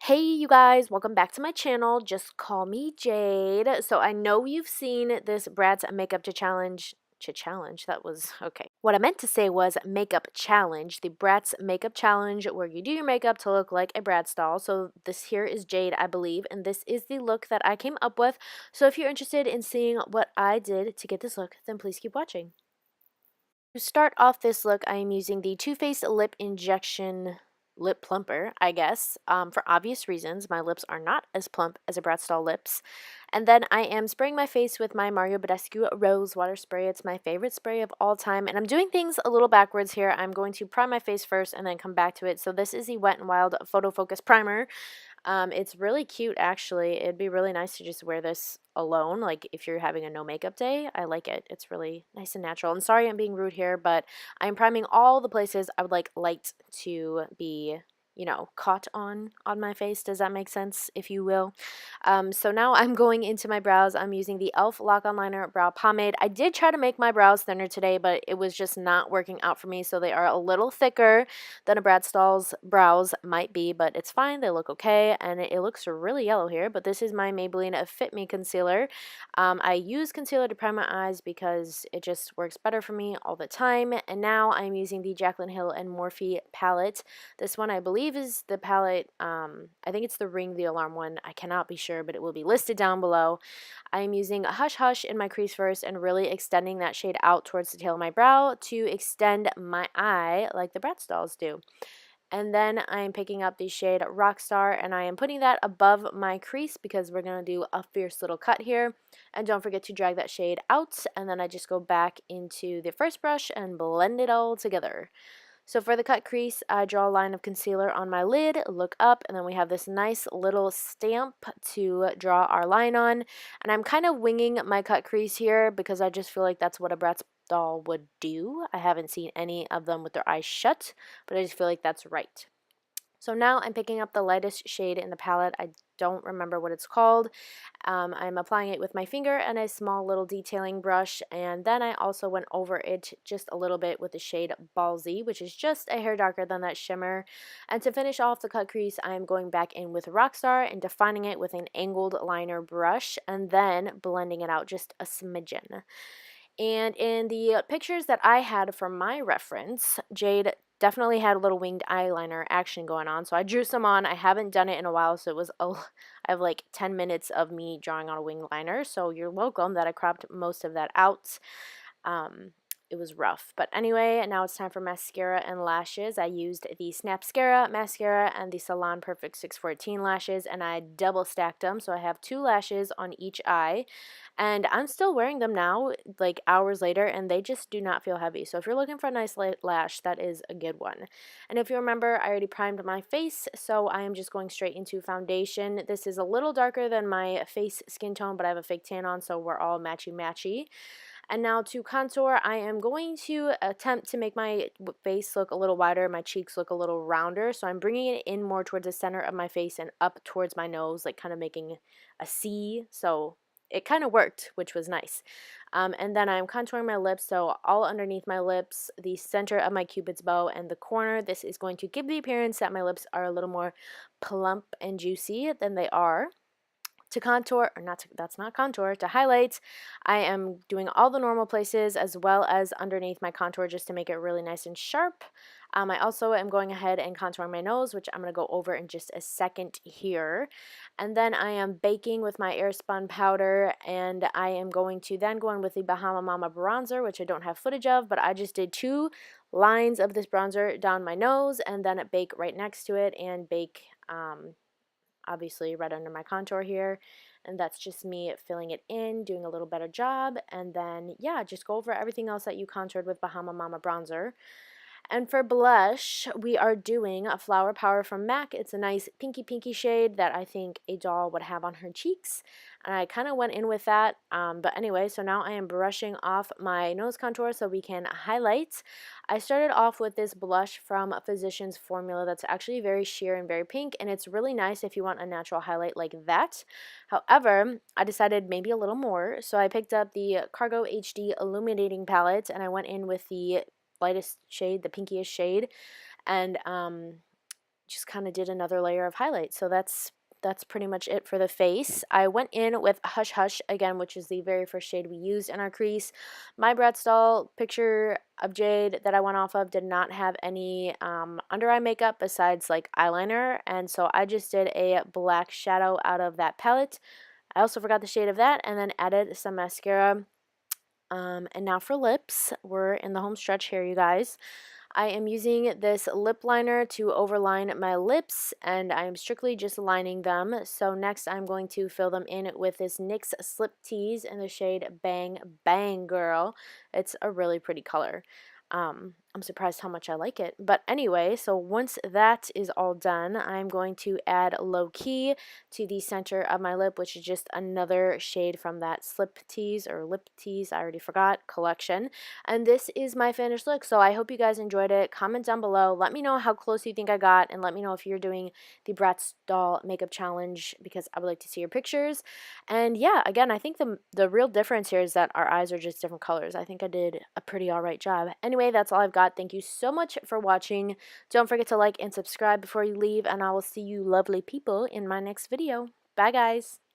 Hey you guys, welcome back to my channel. Just call me Jade. So I know you've seen this Bratz makeup challenge. That was okay. What I meant to say was makeup challenge, the Bratz makeup challenge where you do your makeup to look like a Bratz doll. So this here is Jade, I believe, and this is the look that I came up with. So if you're interested in seeing what I did to get this look, then please keep watching. To start off this look, I am using the Too Faced Lip Injection Lip Plumper, I guess, for obvious reasons. My lips are not as plump as a Bratz doll lips. And then I am spraying my face with my Mario Badescu Rose Water Spray. It's my favorite spray of all time. And I'm doing things a little backwards here. I'm going to prime my face first and then come back to it. So this is the Wet n Wild Photo Focus Primer. It's really cute, actually. It'd be really nice to just wear this alone, like if you're having a no makeup day. I like it. It's really nice and natural. And sorry I'm being rude here, but I'm priming all the places I would like light to be, caught on my face. Does that make sense, if you will? So now I'm going into my brows. I'm using the e.l.f. Lock-On Liner Brow Pomade. I did try to make my brows thinner today, but it was just not working out for me, so they are a little thicker than a Bratz doll's brows might be, but it's fine. They look okay, and it looks really yellow here, but this is my Maybelline Fit Me Concealer. I use concealer to prime my eyes because it just works better for me all the time, and now I'm using the Jaclyn Hill and Morphe palette. This one I believe is the palette, I think it's the Ring the Alarm one. I cannot be sure, but it will be listed down below. I am using Hush Hush in my crease first and really extending that shade out towards the tail of my brow to extend my eye like the Bratz dolls do. And then I'm picking up the shade Rockstar and I am putting that above my crease because we're going to do a fierce little cut here. And don't forget to drag that shade out, and then I just go back into the first brush and blend it all together. So for the cut crease, I draw a line of concealer on my lid, look up, and then we have this nice little stamp to draw our line on. And I'm kind of winging my cut crease here because I just feel like that's what a Bratz doll would do. I haven't seen any of them with their eyes shut, but I just feel like that's right. So now I'm picking up the lightest shade in the palette. I don't remember what it's called. I'm applying it with my finger and a small little detailing brush, and then I also went over it just a little bit with the shade Ballsy, which is just a hair darker than that shimmer. And to finish off the cut crease, I am going back in with Rockstar and defining it with an angled liner brush, and then blending it out just a smidgen. And in the pictures that I had for my reference, Jade definitely had a little winged eyeliner action going on. So I drew some on. I haven't done it in a while, so it was I have like 10 minutes of me drawing on a winged liner. So you're welcome that I cropped most of that out. It was rough. But anyway, now it's time for mascara and lashes. I used the Snapscara mascara and the Salon Perfect 614 lashes, and I double stacked them. So I have 2 lashes on each eye, and I'm still wearing them now, like hours later, and they just do not feel heavy. So if you're looking for a nice light lash, that is a good one. And if you remember, I already primed my face, so I am just going straight into foundation. This is a little darker than my face skin tone, but I have a fake tan on, so we're all matchy-matchy. And now to contour, I am going to attempt to make my face look a little wider, my cheeks look a little rounder. So I'm bringing it in more towards the center of my face and up towards my nose, like kind of making a C. So it kind of worked, which was nice. And then I'm contouring my lips, so all underneath my lips, the center of my cupid's bow, and the corner. This is going to give the appearance that my lips are a little more plump and juicy than they are. To contour, or not to, that's not contour, to highlight, I am doing all the normal places as well as underneath my contour just to make it really nice and sharp. I also am going ahead and contouring my nose, which I'm going to go over in just a second here. And then I am baking with my Airspun powder, and I am going to then go in with the Bahama Mama bronzer, which I don't have footage of, but I just did 2 lines of this bronzer down my nose and then bake right next to it and bake obviously right under my contour here, and that's just me filling it in, doing a little better job, and then yeah, just go over everything else that you contoured with Bahama Mama bronzer. And for blush, we are doing a Flower Power from MAC. It's a nice pinky shade that I think a doll would have on her cheeks. And I kind of went in with that. But anyway, so now I am brushing off my nose contour so we can highlight. I started off with this blush from Physicians Formula that's actually very sheer and very pink. And it's really nice if you want a natural highlight like that. However, I decided maybe a little more. So I picked up the Cargo HD Illuminating Palette and I went in with the lightest shade, the pinkiest shade, and just kind of did another layer of highlight. So that's pretty much it for the face. I went in with Hush Hush again, which is the very first shade we used in our crease. My Bratz doll picture of Jade that I went off of did not have any under eye makeup besides like eyeliner, and so I just did a black shadow out of that palette. I also forgot the shade of that and then added some mascara. And now for lips, we're in the home stretch here, you guys. I am using this lip liner to overline my lips, and I am strictly just lining them. So next I'm going to fill them in with this NYX Slip Tease in the shade Bang Bang Girl. It's a really pretty color. I'm surprised how much I like it. But anyway, so once that is all done, I'm going to add Low Key to the center of my lip, which is just another shade from that Slip Tease or Lip Tease, I already forgot, collection. And this is my finished look. So I hope you guys enjoyed it. Comment down below. Let me know how close you think I got, and let me know if you're doing the Bratz doll makeup challenge, because I would like to see your pictures. And yeah, again, I think the real difference here is that our eyes are just different colors. I think I did a pretty alright job. Anyway, that's all I've got. Thank you so much for watching. Don't forget to like and subscribe before you leave, and I will see you lovely people in my next video. Bye, guys.